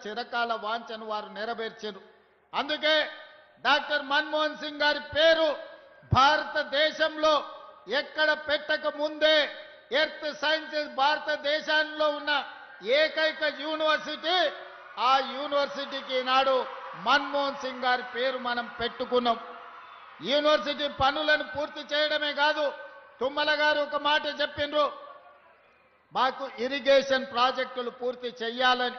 చిరకాల వాంఛను వారు నెరవేర్చారు. అందుకే డాక్టర్ మన్మోహన్ సింగ్ గారి పేరు భారతదేశంలో ఎక్కడ పెట్టక ముందే ఎర్త్ సైన్సెస్ భారతదేశంలో ఉన్న ఏకైక యూనివర్సిటీ, ఆ యూనివర్సిటీకి ఈనాడు మన్మోహన్ సింగ్ గారి పేరు మనం పెట్టుకున్నాం. యూనివర్సిటీ పనులను పూర్తి చేయడమే కాదు, తుమ్మల గారు ఒక మాట చెప్పిండ్రు, మాకు ఇరిగేషన్ ప్రాజెక్టులు పూర్తి చేయాలని.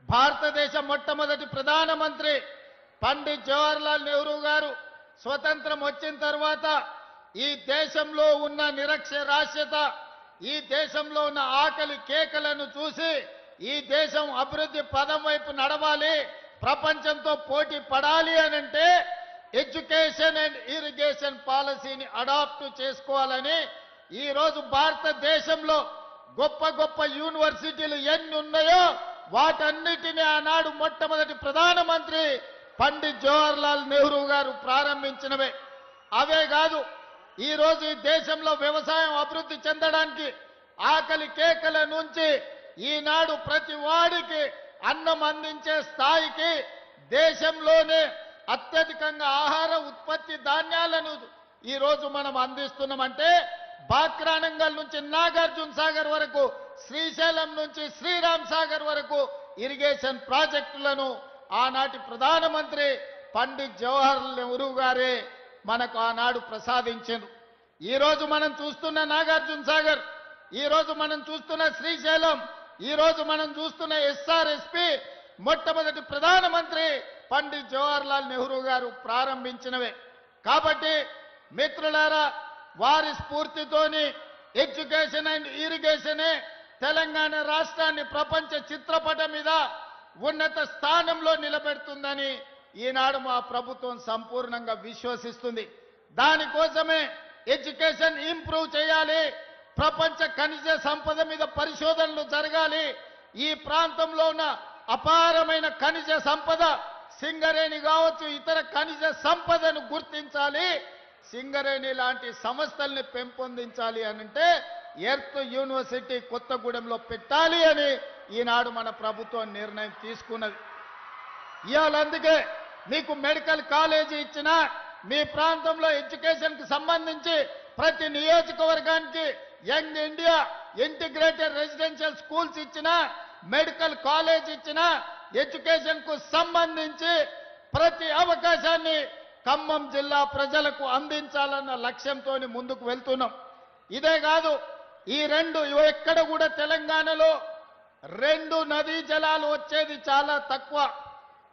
భారతదేశ మొట్టమొదటి ప్రధానమంత్రి పండిత్ జవహర్లాల్ నెహ్రూ గారు స్వతంత్రం వచ్చిన తర్వాత ఈ దేశంలో ఉన్న నిరక్షరాస్యత, ఈ దేశంలో ఉన్న ఆకలి కేకలను చూసి ఈ దేశం అభివృద్ధి పదం వైపు నడవాలి, ప్రపంచంతో పోటీ పడాలి అనంటే ఎడ్యుకేషన్ అండ్ ఇరిగేషన్ పాలసీని అడాప్ట్ చేసుకోవాలని ఈ రోజు భారతదేశంలో గొప్ప గొప్ప యూనివర్సిటీలు ఎన్ని ఉన్నాయో వాటన్నిటిని ఆనాడు మొట్టమొదటి ప్రధానమంత్రి పండిత్ జవహర్లాల్ నెహ్రూ గారు ప్రారంభించినవే. అవే కాదు, ఈ రోజు ఈ దేశంలో వ్యవసాయం అభివృద్ధి చెందడానికి ఆకలి కేకల నుంచి ఈనాడు ప్రతి వాడికి అన్నం అందించే స్థాయికి దేశంలోనే అత్యధికంగా ఆహార ఉత్పత్తి ధాన్యాలను ఈ రోజు మనం అందిస్తున్నామంటే బాక్రానంగల్ నుంచి నాగార్జున సాగర్ వరకు, శ్రీశైలం నుంచి శ్రీరామ్ సాగర్ వరకు ఇరిగేషన్ ప్రాజెక్టులను ఆనాటి ప్రధానమంత్రి పండిత్ జవహర్లాల్ నెహ్రూ గారే మనకు ఆనాడు ప్రసాదించారు. ఈ రోజు మనం చూస్తున్న నాగార్జున సాగర్, ఈ రోజు మనం చూస్తున్న శ్రీశైలం, ఈ రోజు మనం చూస్తున్న ఎస్ఆర్ఎస్పి మొట్టమొదటి ప్రధానమంత్రి పండిత్ జవహర్లాల్ నెహ్రూ గారు ప్రారంభించినవే. కాబట్టి మిత్రులారా, వారి స్ఫూర్తితోని ఎడ్యుకేషన్ అండ్ ఇరిగేషనే తెలంగాణ రాష్ట్రాన్ని ప్రపంచ చిత్రపటం మీద ఉన్నత స్థానంలో నిలబెడుతుందని ఈనాడు మా ప్రభుత్వం సంపూర్ణంగా విశ్వసిస్తుంది. దానికోసమే ఎడ్యుకేషన్ ఇంప్రూవ్ చేయాలి, ప్రపంచ ఖనిజ సంపద మీద పరిశోధనలు జరగాలి, ఈ ప్రాంతంలో ఉన్న అపారమైన ఖనిజ సంపద సింగరేణి కావచ్చు, ఇతర ఖనిజ సంపదను గుర్తించాలి, సింగరేణి లాంటి సంస్థల్ని పెంపొందించాలి అనంటే ఎర్త్ యూనివర్సిటీ కొత్తగూడెంలో పెట్టాలి అని ఈనాడు మన ప్రభుత్వం నిర్ణయం తీసుకున్నది. ఇవాళ అందుకే మీకు మెడికల్ కాలేజీ ఇచ్చినా, మీ ప్రాంతంలో ఎడ్యుకేషన్కి సంబంధించి ప్రతి నియోజకవర్గానికి young India integrated residential schools ఇచ్చినా, మెడికల్ కాలేజ్ ఇచ్చినా, ఎడ్యుకేషన్కు సంబంధించి ప్రతి అవకాశాన్ని ఖమ్మం జిల్లా ప్రజలకు అందించాలన్న లక్ష్యంతో ముందుకు వెళ్తున్నాం. ఇదే కాదు, ఈ రెండు ఎక్కడ కూడా తెలంగాణలో రెండు నదీ జలాలు వచ్చేది చాలా తక్కువ.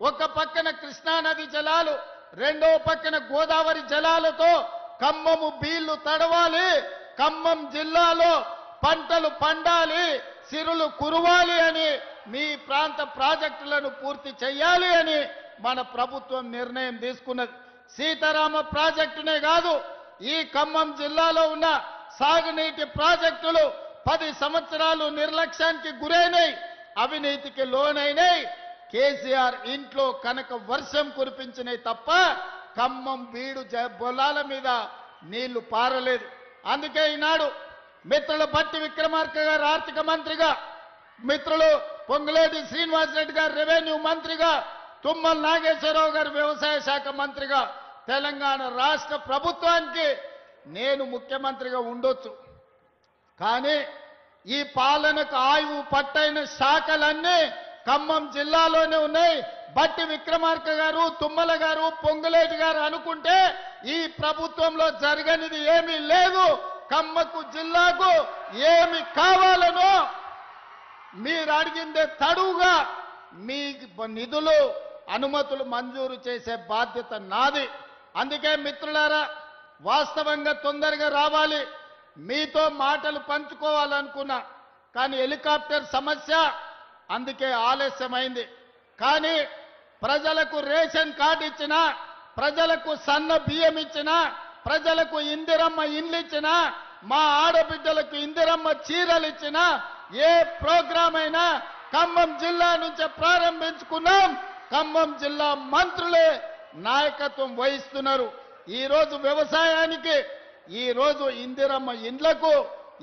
ఒక పక్కన కృష్ణా నది జలాలు, రెండో పక్కన గోదావరి జలాలతో ఖమ్మము బీళ్లు తడవాలి, ఖమ్మం జిల్లాలో పంటలు పండాలి, సిరులు కురవాలి అని మీ ప్రాంత ప్రాజెక్టులను పూర్తి చేయాలి అని మన ప్రభుత్వం నిర్ణయం తీసుకున్నది. సీతారామ ప్రాజెక్టునే కాదు, ఈ ఖమ్మం జిల్లాలో ఉన్న సాగునీటి ప్రాజెక్టులు 10 సంవత్సరాలు నిర్లక్ష్యానికి గురైనాయి, అవినీతికి లోనైనాయి. కేసీఆర్ ఇంట్లో కనుక వర్షం కురిపించినాయి తప్ప ఖమ్మం బీడు పొలాల మీద నీళ్లు పారలేదు. అందుకే ఈనాడు మిత్రులు బట్టి విక్రమార్క గారు ఆర్థిక మంత్రిగా, మిత్రులు పొంగులేటి శ్రీనివాసరెడ్డి గారు రెవెన్యూ మంత్రిగా, తుమ్మల నాగేశ్వరరావు గారు వ్యవసాయ శాఖ మంత్రిగా తెలంగాణ రాష్ట్ర ప్రభుత్వానికి నేను ముఖ్యమంత్రిగా ఉండొచ్చు, కానీ ఈ పాలనకు ఆయువు పట్టైన శాఖలన్నీ ఖమ్మం జిల్లాలోనే ఉన్నాయి. బట్టి విక్రమార్క గారు, తుమ్మల గారు, పొంగులేటి గారు అనుకుంటే ఈ ప్రభుత్వంలో జరగనిది ఏమీ లేదు. ఖమ్మకు జిల్లాకు ఏమి కావాలనో మీరు అడిగిందే తడువుగా మీ నిధులు అనుమతులు మంజూరు చేసే బాధ్యత నాది. అందుకే మిత్రులారా, వాస్తవంగా తొందరగా రావాలి, మీతో మాటలు పంచుకోవాలనుకున్నా, కానీ హెలికాప్టర్ సమస్య అందుకే ఆలస్యమైంది. కానీ ప్రజలకు రేషన్ కార్డు ఇచ్చినా, ప్రజలకు సన్న బియ్యం ఇచ్చినా, ప్రజలకు ఇందిరమ్మ ఇండ్లు ఇచ్చినా, మా ఆడబిడ్డలకు ఇందిరమ్మ చీరలు ఇచ్చినా, ఏ ప్రోగ్రాం అయినా ఖమ్మం జిల్లా నుంచే ప్రారంభించుకున్నాం. ఖమ్మం జిల్లా మంత్రులే నాయకత్వం వహిస్తున్నారు. ఈ రోజు వ్యవసాయానికి, ఈ రోజు ఇందిరమ్మ ఇండ్లకు,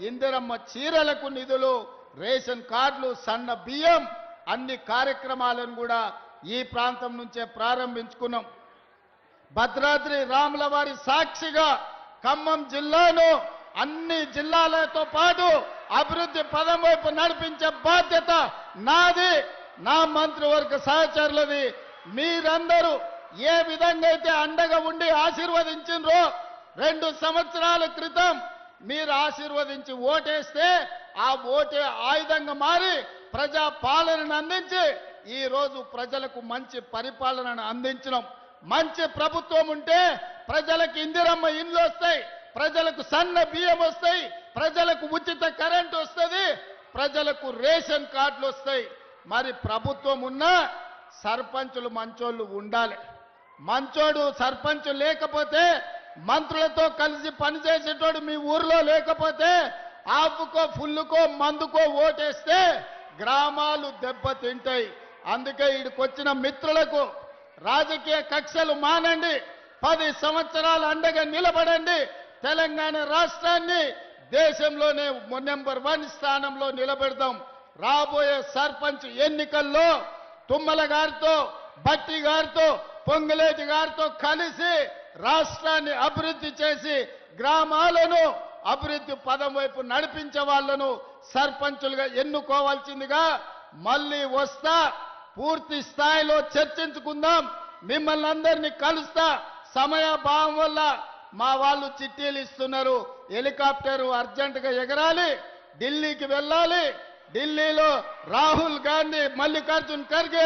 ఇందిరమ్మ చీరలకు నిధులు, రేషన్ కార్డులు, సన్న బియ్యం అన్ని కార్యక్రమాలను కూడా ఈ ప్రాంతం నుంచే ప్రారంభించుకున్నాం. భద్రాద్రి రాముల వారి సాక్షిగా ఖమ్మం జిల్లాను అన్ని జిల్లాలతో పాటు అభివృద్ధి పదం వైపు నడిపించే బాధ్యత నాది, నా మంత్రివర్గ సహచరులది. మీరందరూ ఏ విధంగా అయితే అండగా ఉండి ఆశీర్వదించినరో 2 సంవత్సరాల క్రితం మీరు ఆశీర్వదించి ఓటేస్తే ఆ ఓటే ఆయుధంగా మారి ప్రజా పాలనను అందించి ఈ రోజు ప్రజలకు మంచి పరిపాలనను అందించడం. మంచి ప్రభుత్వం ఉంటే ప్రజలకు ఇందిరమ్మ ఇండ్లు వస్తాయి, ప్రజలకు సన్న బియ్యం వస్తాయి, ప్రజలకు ఉచిత కరెంట్ వస్తుంది, ప్రజలకు రేషన్ కార్డులు వస్తాయి. మరి ప్రభుత్వం ఉన్నా సర్పంచులు మంచోళ్ళు ఉండాలి. మంచోడు సర్పంచ్ లేకపోతే, మంత్రులతో కలిసి పనిచేసేటోడు మీ ఊర్లో లేకపోతే ఆపుకో ఫుల్లుకో మందుకో ఓటేస్తే గ్రామాలు దెబ్బతింటాయి. అందుకే ఇక్కడికొచ్చిన మిత్రులకు రాజకీయ కక్షలు మానండి, 10 సంవత్సరాలు అండగా నిలబడండి. తెలంగాణ రాష్ట్రాన్ని దేశంలోనే నెంబర్ 1 స్థానంలో నిలబెడదాం. రాబోయే సర్పంచ్ ఎన్నికల్లో తుమ్మల గారితో, భట్టి గారితో, పొంగులేటి గారితో కలిసి రాష్ట్రాన్ని అభివృద్ధి చేసి గ్రామాలను అభివృద్ధి పదం వైపు నడిపించే వాళ్ళను సర్పంచులుగా ఎన్నుకోవాల్సిందిగా మళ్ళీ వస్తా. పూర్తి స్థాయిలో చర్చించుకుందాం. మిమ్మల్ని అందరినీ కలుస్తా. సమయాభావం వల్ల మా వాళ్ళు చిట్టీలు ఇస్తున్నారు. హెలికాప్టర్ అర్జెంటుగా ఎగరాలి, ఢిల్లీకి వెళ్ళాలి. ఢిల్లీలో రాహుల్ గాంధీ, మల్లికార్జున్ ఖర్గే